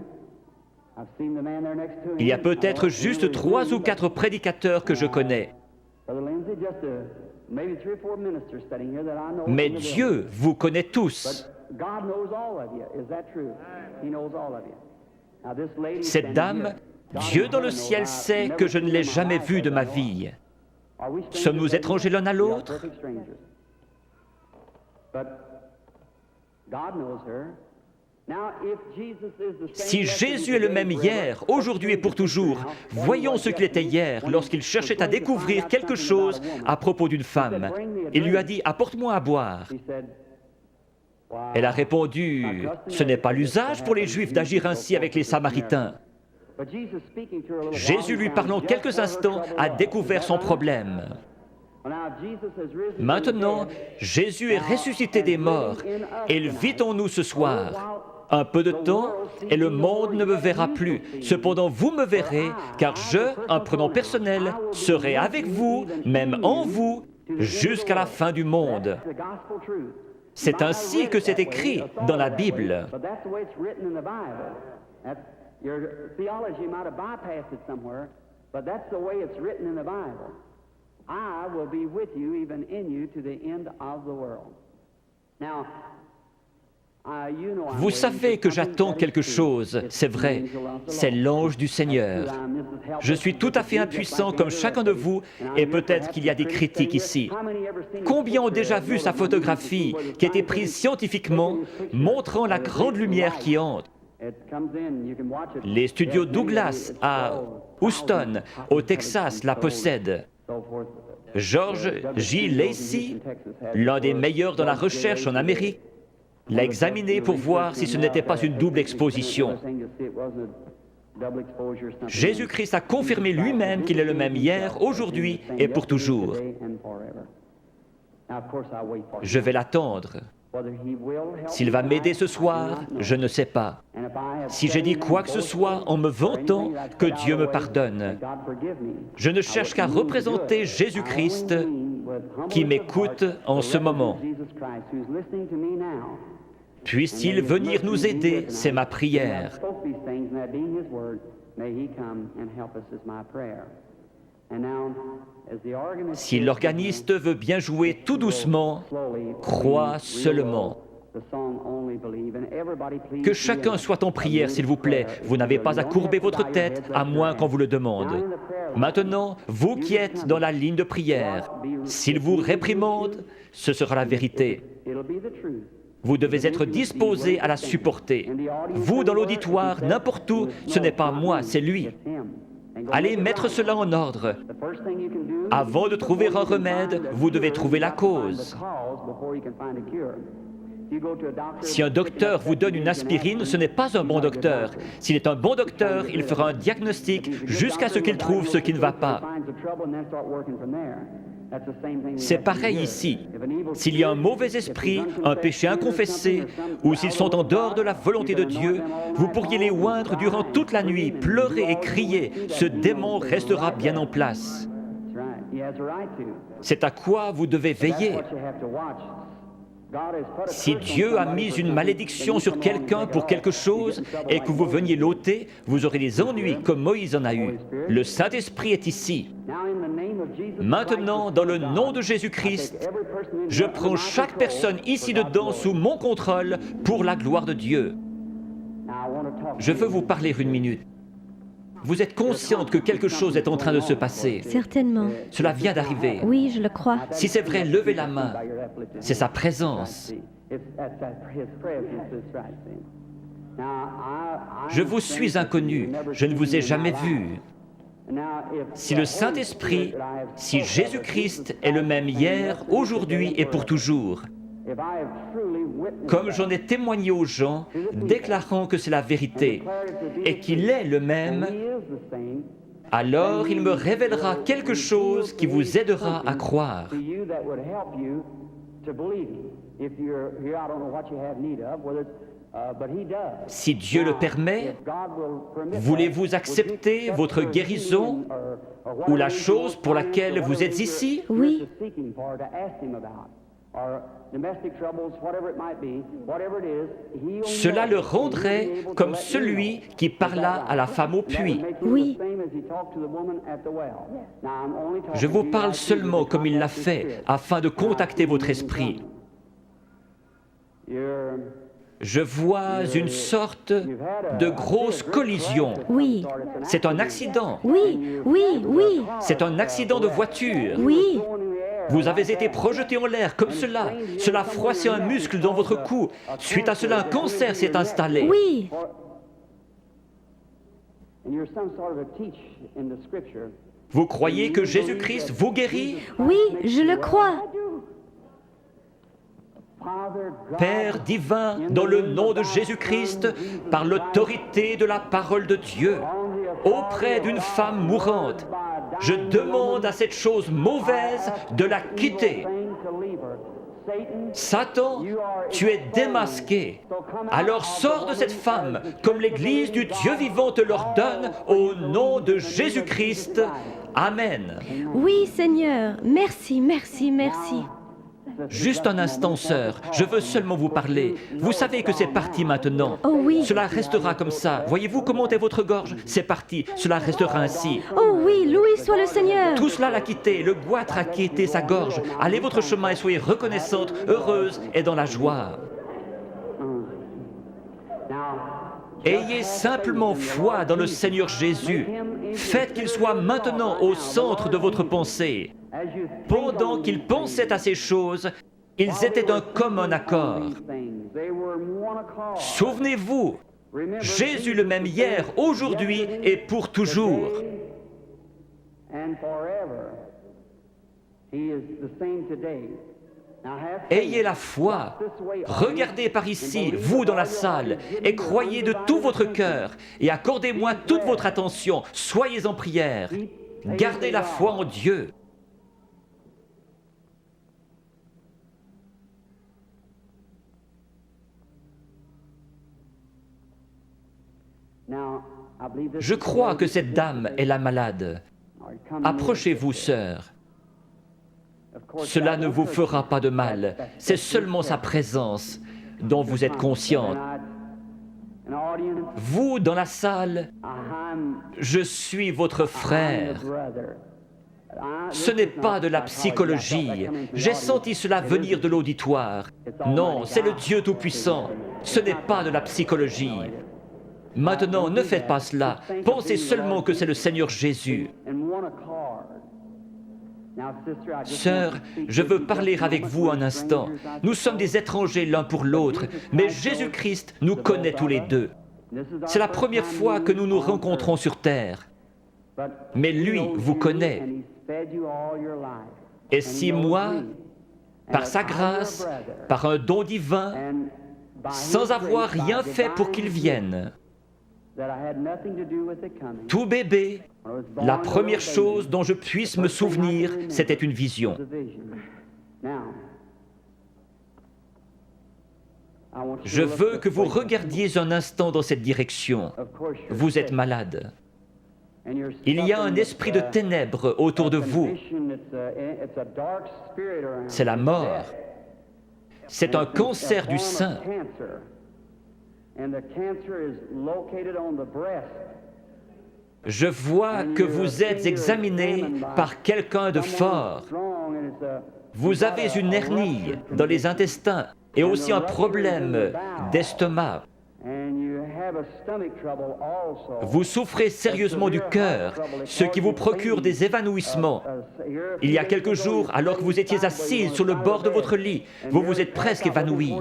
Il y a peut-être juste 3 ou 4 prédicateurs que je connais. Mais Dieu vous connaît tous. Cette dame, Dieu dans le ciel sait que je ne l'ai jamais vue de ma vie. Sommes-nous étrangers l'un à l'autre? Si Jésus est le même hier, aujourd'hui et pour toujours, voyons ce qu'il était hier lorsqu'il cherchait à découvrir quelque chose à propos d'une femme. Il lui a dit « Apporte-moi à boire ». Elle a répondu « Ce n'est pas l'usage pour les Juifs d'agir ainsi avec les Samaritains ». Jésus, lui parlant quelques instants, a découvert son problème. Maintenant, Jésus est ressuscité des morts et il vit en nous ce soir. Un peu de temps et le monde ne me verra plus. Cependant, vous me verrez, car je, un prénom personnel, serai avec vous, même en vous, jusqu'à la fin du monde. C'est ainsi que c'est écrit dans la Bible. Your theology might have bypassed it somewhere, but that's the way it's written in the Bible. I will be with you, even in you, to the end of the world. Now, vous savez que j'attends quelque chose, c'est vrai, c'est l'ange du Seigneur. Je suis tout à fait impuissant comme chacun de vous, et peut-être qu'il y a des critiques ici. Combien ont déjà vu sa photographie qui a été prise scientifiquement, montrant la grande lumière qui entre? Les studios Douglas à Houston, au Texas, la possèdent. George J. Lacey, l'un des meilleurs dans la recherche en Amérique, l'a examiné pour voir si ce n'était pas une double exposition. Jésus-Christ a confirmé lui-même qu'il est le même hier, aujourd'hui et pour toujours. Je vais l'attendre. S'il va m'aider ce soir, je ne sais pas. Si j'ai dit quoi que ce soit en me vantant, que Dieu me pardonne. Je ne cherche qu'à représenter Jésus-Christ qui m'écoute en ce moment. Puisse-t-il venir nous aider, c'est ma prière. Si l'organiste veut bien jouer tout doucement, crois seulement. Que chacun soit en prière, s'il vous plaît. Vous n'avez pas à courber votre tête, à moins qu'on vous le demande. Maintenant, vous qui êtes dans la ligne de prière, s'il vous réprimande, ce sera la vérité. Vous devez être disposé à la supporter. Vous, dans l'auditoire, n'importe où, ce n'est pas moi, c'est lui. Allez mettre cela en ordre. Avant de trouver un remède, vous devez trouver la cause. Si un docteur vous donne une aspirine, ce n'est pas un bon docteur. S'il est un bon docteur, il fera un diagnostic jusqu'à ce qu'il trouve ce qui ne va pas. C'est pareil ici. S'il y a un mauvais esprit, un péché inconfessé, ou s'ils sont en dehors de la volonté de Dieu, vous pourriez les oindre durant toute la nuit, pleurer et crier. Ce démon restera bien en place. C'est à quoi vous devez veiller. Si Dieu a mis une malédiction sur quelqu'un pour quelque chose et que vous veniez l'ôter, vous aurez des ennuis comme Moïse en a eu. Le Saint-Esprit est ici. Maintenant, dans le nom de Jésus-Christ, je prends chaque personne ici dedans sous mon contrôle pour la gloire de Dieu. Je veux vous parler une minute. Vous êtes consciente que quelque chose est en train de se passer. Certainement. Cela vient d'arriver. Oui, je le crois. Si c'est vrai, levez la main. C'est sa présence. Je vous suis inconnu. Je ne vous ai jamais vu. Si le Saint-Esprit, si Jésus-Christ est le même hier, aujourd'hui et pour toujours, comme j'en ai témoigné aux gens, déclarant que c'est la vérité et qu'il est le même, alors il me révélera quelque chose qui vous aidera à croire. Si Dieu le permet, voulez-vous accepter votre guérison ou la chose pour laquelle vous êtes ici? Oui. Cela le rendrait comme celui qui parla à la femme au puits. Oui. Je vous parle seulement comme il l'a fait, afin de contacter votre esprit. Je vois une sorte de grosse collision. Oui. C'est un accident. Oui, oui, oui. C'est un accident de voiture. Oui. Vous avez été projeté en l'air comme cela. Cela a froissé un muscle dans votre cou. Suite à cela, un cancer s'est installé. Oui. Vous croyez que Jésus-Christ vous guérit? Oui, je le crois. Père divin, dans le nom de Jésus-Christ, par l'autorité de la parole de Dieu, auprès d'une femme mourante, je demande à cette chose mauvaise de la quitter. Satan, tu es démasqué. Alors sors de cette femme, comme l'Église du Dieu vivant te l'ordonne, au nom de Jésus-Christ. Amen. Oui, Seigneur. Merci, merci, merci. Juste un instant, sœur, je veux seulement vous parler. Vous savez que c'est parti maintenant. Oh oui. Cela restera comme ça. Voyez-vous comment est votre gorge? C'est parti, cela restera ainsi. Oh oui, loué soit le Seigneur. Tout cela l'a quitté, le goitre a quitté sa gorge. Allez votre chemin et soyez reconnaissante, heureuse et dans la joie. Ayez simplement foi dans le Seigneur Jésus. Faites qu'il soit maintenant au centre de votre pensée. Pendant qu'ils pensaient à ces choses, ils étaient d'un commun accord. Souvenez-vous, Jésus le même hier, aujourd'hui et pour toujours. Ayez la foi. Regardez par ici, vous dans la salle, et croyez de tout votre cœur, et accordez-moi toute votre attention. Soyez en prière. Gardez la foi en Dieu. Je crois que cette dame est la malade. Approchez-vous, sœur. Cela ne vous fera pas de mal. C'est seulement sa présence dont vous êtes consciente. Vous, dans la salle, je suis votre frère. Ce n'est pas de la psychologie. J'ai senti cela venir de l'auditoire. Non, c'est le Dieu Tout-Puissant. Ce n'est pas de la psychologie. Maintenant, ne faites pas cela. Pensez seulement que c'est le Seigneur Jésus. Sœur, je veux parler avec vous un instant. Nous sommes des étrangers l'un pour l'autre, mais Jésus-Christ nous connaît tous les deux. C'est la première fois que nous nous rencontrons sur terre. Mais lui vous connaît. Et si moi, par sa grâce, par un don divin, sans avoir rien fait pour qu'il vienne, tout bébé, la première chose dont je puisse me souvenir, c'était une vision. Je veux que vous regardiez un instant dans cette direction. Vous êtes malade. Il y a un esprit de ténèbres autour de vous. C'est la mort. C'est un cancer du sein. Je vois que vous êtes examiné par quelqu'un de fort. Vous avez une hernie dans les intestins et aussi un problème d'estomac. Vous souffrez sérieusement du cœur, ce qui vous procure des évanouissements. Il y a quelques jours, alors que vous étiez assis sur le bord de votre lit, vous vous êtes presque évanoui.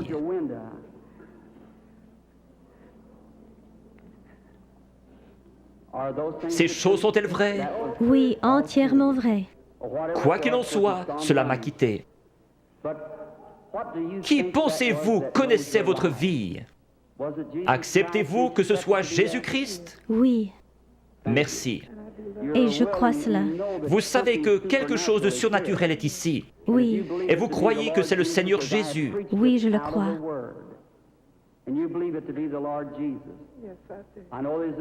Ces choses sont-elles vraies? Oui, entièrement vrai. Quoi qu'il en soit, cela m'a quitté. Qui pensez-vous connaissait votre vie? Acceptez-vous que ce soit Jésus-Christ? Oui, Merci. et je crois cela. Vous savez que quelque chose de surnaturel est ici. Oui, Et vous croyez que c'est le Seigneur Jésus. oui, je le crois.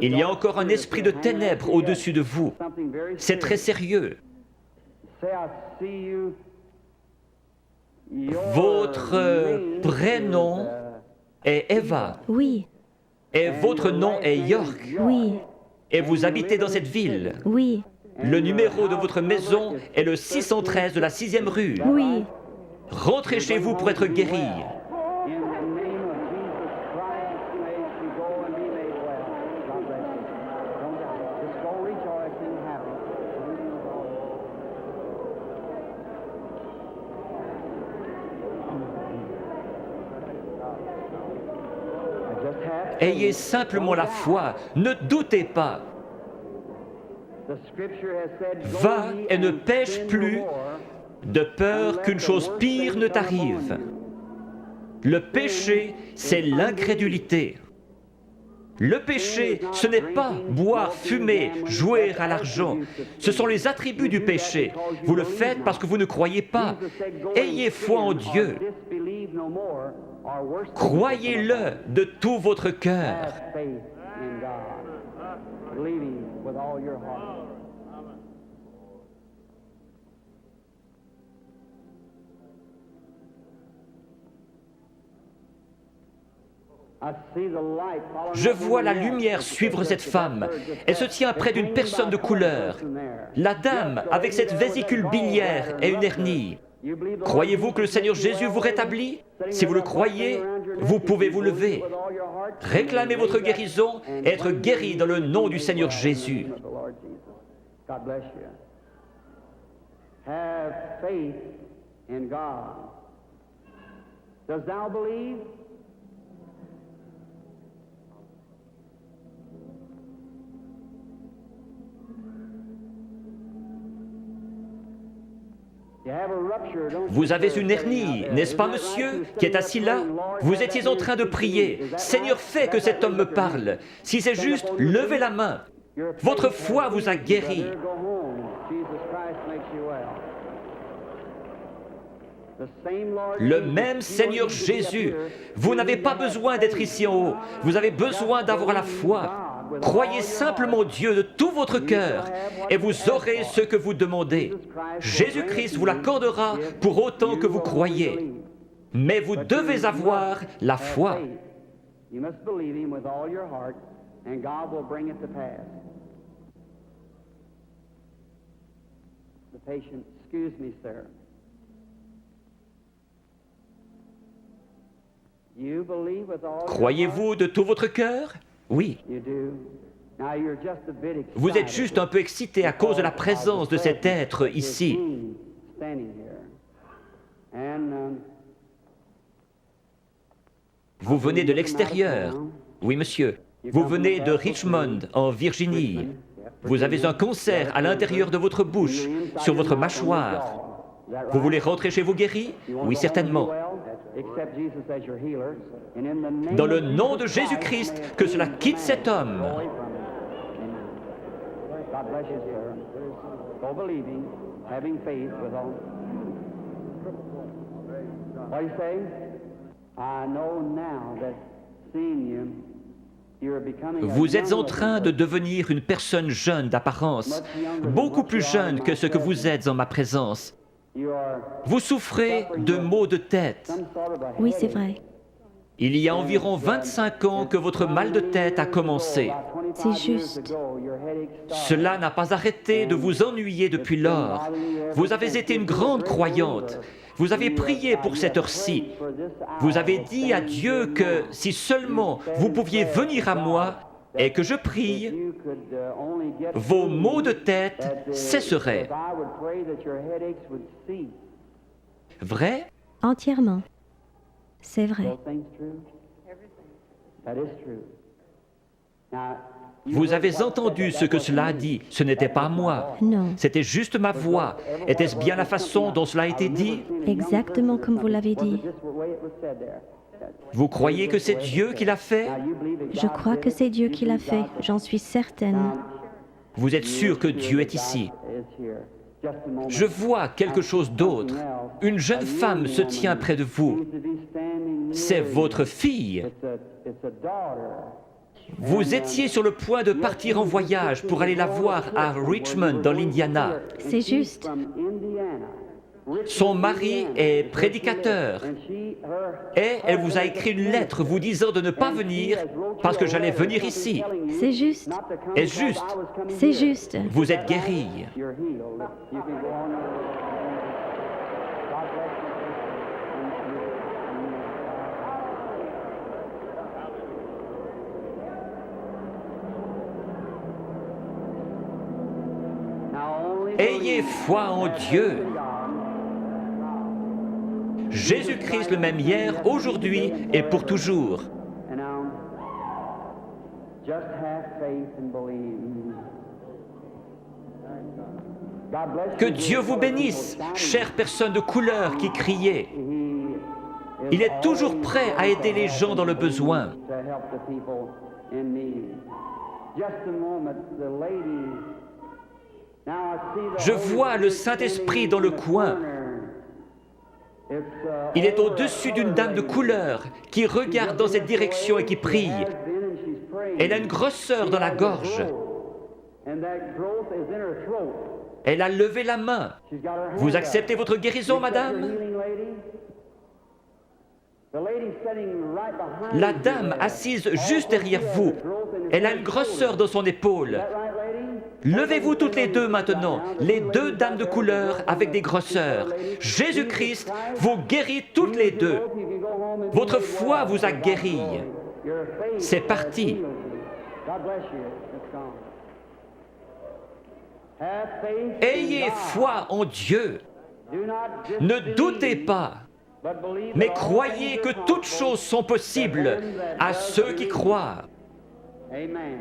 Il y a encore un esprit de ténèbres au-dessus de vous. C'est très sérieux. Votre prénom est Eva. Oui, Et votre nom est York. oui, Et vous habitez dans cette ville. oui, Le numéro de votre maison est le 613 de la 6e rue. oui. Rentrez chez vous pour être guéri. Ayez simplement la foi, ne doutez pas. Va et ne pêche plus, de peur qu'une chose pire ne t'arrive. Le péché, c'est l'incrédulité. Le péché, ce n'est pas boire, fumer, jouer à l'argent. Ce sont les attributs du péché. Vous le faites parce que vous ne croyez pas. Ayez foi en Dieu. Croyez-le de tout votre cœur. Je vois la lumière suivre cette femme. Elle se tient près d'une personne de couleur. La dame, avec cette vésicule biliaire et une hernie. Croyez-vous que le Seigneur Jésus vous rétablit? Si vous le croyez, vous pouvez vous lever. Réclamez votre guérison et être guéri dans le nom du Seigneur Jésus. Have faith in God. Does thou believe? Vous avez une hernie, n'est-ce pas, monsieur, qui est assis là? Vous étiez en train de prier. Seigneur, fais que cet homme me parle. Si c'est juste, levez la main. Votre foi vous a guéri. Le même Seigneur Jésus. Vous n'avez pas besoin d'être ici en haut. Vous avez besoin d'avoir la foi. Croyez simplement Dieu de tout votre cœur et vous aurez ce que vous demandez. Jésus-Christ vous l'accordera pour autant que vous croyez. Mais vous devez avoir la foi. You must believe him with all your heart, and God will bring it to pass. The patient, excuse me, sir. You believe with all your Croyez-vous de tout votre cœur? Oui. heart? You do. Now you're just a bit excited. Vous êtes juste un peu excité à cause de la présence de cet être ici. Standing here. And Vous venez de l'extérieur. Oui, monsieur. Vous venez de Richmond, en Virginie. Vous avez un cancer à l'intérieur de votre bouche, sur votre mâchoire. Vous voulez rentrer chez vous guéri? Oui, certainement. Dans le nom de Jésus-Christ, que cela quitte cet homme. God bless you, sir. Go believing, having faith with all. What do you say? I know now that seeing you, you're becoming a Vous êtes en young train de devenir une personne jeune d'apparence, beaucoup plus jeune que ce que vous êtes en ma présence. You are Vous souffrez de maux de tête. some sort of a Oui, c'est headache. vrai. Il y a environ 25 ans que votre mal de tête a commencé. About 25 C'est years juste. ago, your headache started. Cela n'a pas arrêté de vous ennuyer depuis lors. Vous avez été une grande croyante. Vous avez prié pour cette heure-ci. Vous avez dit à Dieu que si seulement vous pouviez venir à moi et que je prie, You could only get vos maux de tête that, cesseraient. if I would pray that your headaches would cease. Vrai? Entièrement. C'est vrai. Those things true? That is true. Now, you Vous heard avez what entendu said, ce that que wasn't cela a me. dit. Ce n'était pas moi. Non. C'était juste ma voix. Était-ce bien la façon dont cela a été dit? Exactement comme vous l'avez dit. Vous croyez que c'est Dieu qui l'a fait? Je crois que c'est Dieu qui l'a fait. J'en suis certaine. Vous êtes sûr que Dieu est ici? Je vois quelque chose d'autre. Une jeune femme se tient près de vous. C'est votre fille. Vous étiez sur le point de partir en voyage pour aller la voir à Richmond, dans l'Indiana. C'est juste. Son mari est prédicateur et elle vous a écrit une lettre vous disant de ne pas venir parce que j'allais venir ici. C'est juste. Est-ce juste? C'est juste. Vous êtes guéri. Ayez foi en Dieu. Jésus-Christ le même hier, aujourd'hui et pour toujours. Que Dieu vous bénisse, chère personne de couleur qui criait. Il est toujours prêt à aider les gens dans le besoin. Je vois le Saint-Esprit dans le coin. Il est au-dessus d'une dame de couleur qui regarde dans cette direction et qui prie. Elle a une grosseur dans la gorge. Elle a levé la main. Vous acceptez votre guérison, madame? La dame assise juste derrière vous, elle a une grosseur dans son épaule. Levez-vous toutes les deux maintenant, les deux dames de couleur avec des grosseurs. Jésus-Christ vous guérit toutes les deux. Votre foi vous a guéri. C'est parti. Ayez foi en Dieu. Ne doutez pas, mais croyez que toutes choses sont possibles à ceux qui croient. Amen.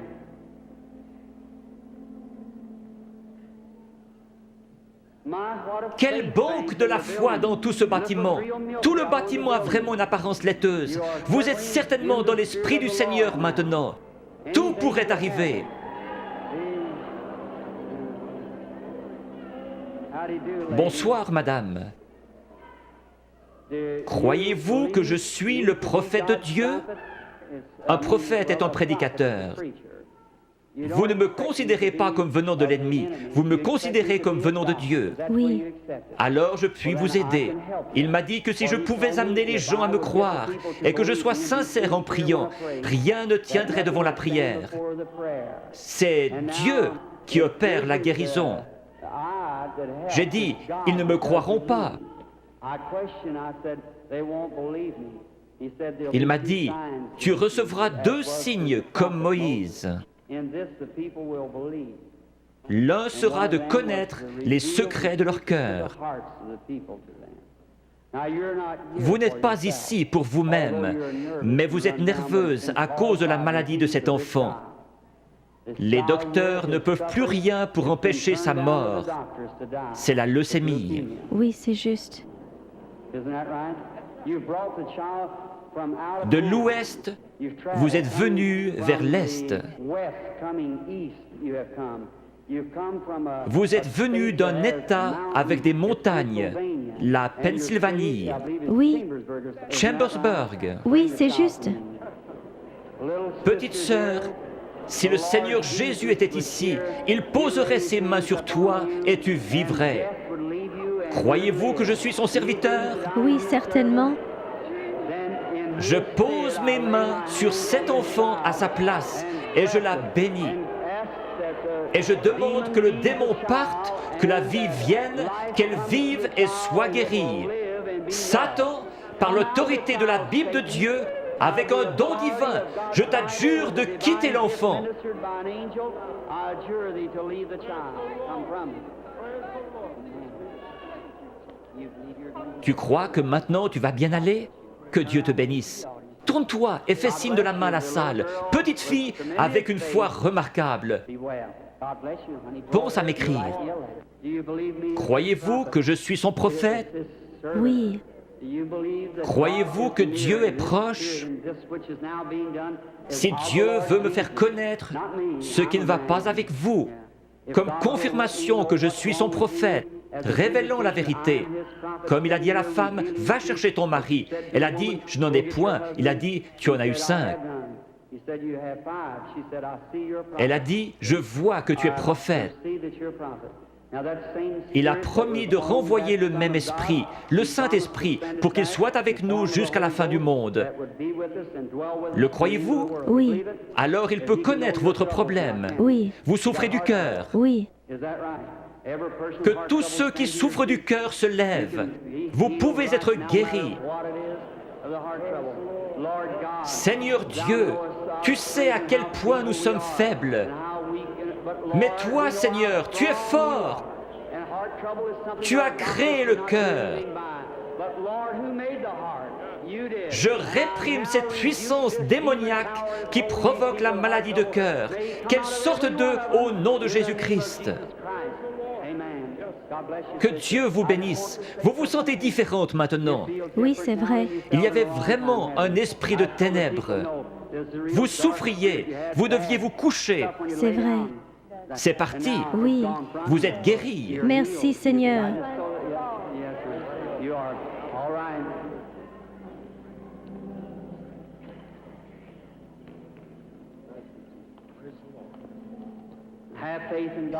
Quelle banque de la foi dans tout ce bâtiment! Tout le bâtiment a vraiment une apparence laiteuse. Vous êtes certainement dans l'Esprit du Seigneur maintenant. Tout pourrait arriver. Bonsoir, madame. Croyez-vous que je suis le prophète de Dieu? Un prophète est un prédicateur. Vous ne me considérez pas comme venant de l'ennemi, vous me considérez comme venant de Dieu. Oui. Alors je puis vous aider. Il m'a dit que si je pouvais amener les gens à me croire et que je sois sincère en priant, rien ne tiendrait devant la prière. C'est Dieu qui opère la guérison. J'ai dit, ils ne me croiront pas. Il m'a dit, tu recevras 2 signes comme Moïse. L'un sera de connaître les secrets de leur cœur. Vous n'êtes pas ici pour vous-même, mais vous êtes nerveuse à cause de la maladie de cet enfant. Les docteurs ne peuvent plus rien pour empêcher sa mort. C'est la leucémie. Oui, c'est juste. De l'ouest, vous êtes venu vers l'est. Vous êtes venu d'un État avec des montagnes, la Pennsylvanie, Oui. Chambersburg. Oui, c'est juste. Petite sœur, si le Seigneur Jésus était ici, il poserait ses mains sur toi et tu vivrais. Croyez-vous que je suis son serviteur? Oui, certainement. Je pose mes mains sur cet enfant à sa place et je la bénis. Et je demande que le démon parte, que la vie vienne, qu'elle vive et soit guérie. Satan, par l'autorité de la Bible de Dieu, avec un don divin, je t'adjure de quitter l'enfant. Tu crois que maintenant tu vas bien aller? Que Dieu te bénisse. Tourne-toi et fais signe de la main à la salle. Petite fille avec une foi remarquable. Pense à m'écrire. Croyez-vous que je suis son prophète? Oui. Croyez-vous que Dieu est proche? Si Dieu veut me faire connaître ce qui ne va pas avec vous, comme confirmation que je suis son prophète, révélant la vérité. Comme il a dit à la femme, va chercher ton mari. Elle a dit, je n'en ai point. Il a dit, tu en as eu 5. Elle a dit, je vois que tu es prophète. Il a promis de renvoyer le même esprit, le Saint-Esprit, pour qu'il soit avec nous jusqu'à la fin du monde. Le croyez-vous? Oui. Alors il peut connaître votre problème. Oui. Vous souffrez du cœur. Oui. Que tous ceux qui souffrent du cœur se lèvent. Vous pouvez être guéris. Seigneur Dieu, tu sais à quel point nous sommes faibles. Mais toi, Seigneur, tu es fort. Tu as créé le cœur. Je réprime cette puissance démoniaque qui provoque la maladie de cœur. Qu'elle sorte d'eux au nom de Jésus-Christ. Que Dieu vous bénisse. Vous vous sentez différente maintenant. Oui, c'est vrai. Il y avait vraiment un esprit de ténèbres. Vous souffriez, vous deviez vous coucher. C'est vrai. C'est parti. Oui. Vous êtes guéri. Merci, Seigneur.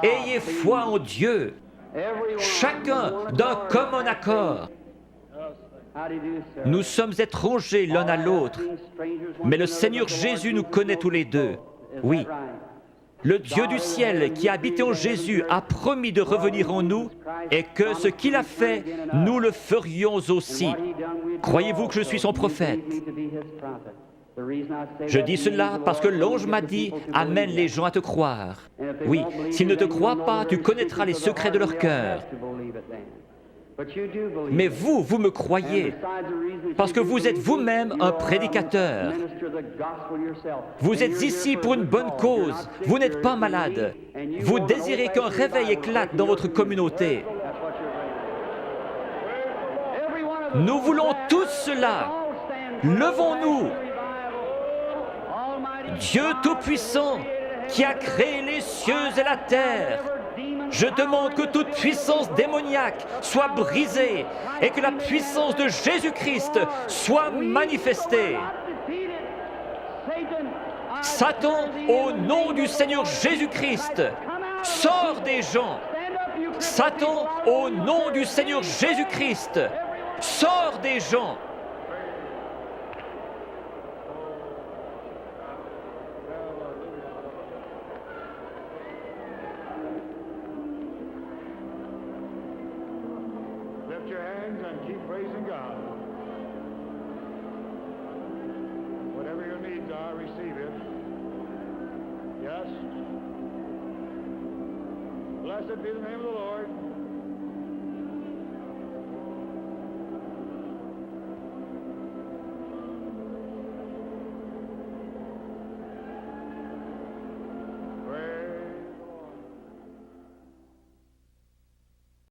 Ayez foi en Dieu, chacun d'un commun accord. Nous sommes étrangers l'un à l'autre, mais le Seigneur Jésus nous connaît tous les deux. Oui. Le Dieu du ciel qui a habité en Jésus a promis de revenir en nous et que ce qu'il a fait, nous le ferions aussi. Croyez-vous que je suis son prophète? Je dis cela parce que l'ange m'a dit « Amène les gens à te croire ». Oui, s'ils ne te croient pas, tu connaîtras les secrets de leur cœur. Mais vous, vous me croyez, parce que vous êtes vous-même un prédicateur. Vous êtes ici pour une bonne cause, vous n'êtes pas malade. Vous désirez qu'un réveil éclate dans votre communauté. Nous voulons tous cela. Levons-nous. Dieu Tout-Puissant, qui a créé les cieux et la terre, je demande que toute puissance démoniaque soit brisée et que la puissance de Jésus-Christ soit manifestée. Satan, au nom du Seigneur Jésus-Christ, sors des gens. Satan, au nom du Seigneur Jésus-Christ, sors des gens. Lift your hands and keep praising God. Whatever your needs are, receive it. Yes. Blessed be the name of the Lord.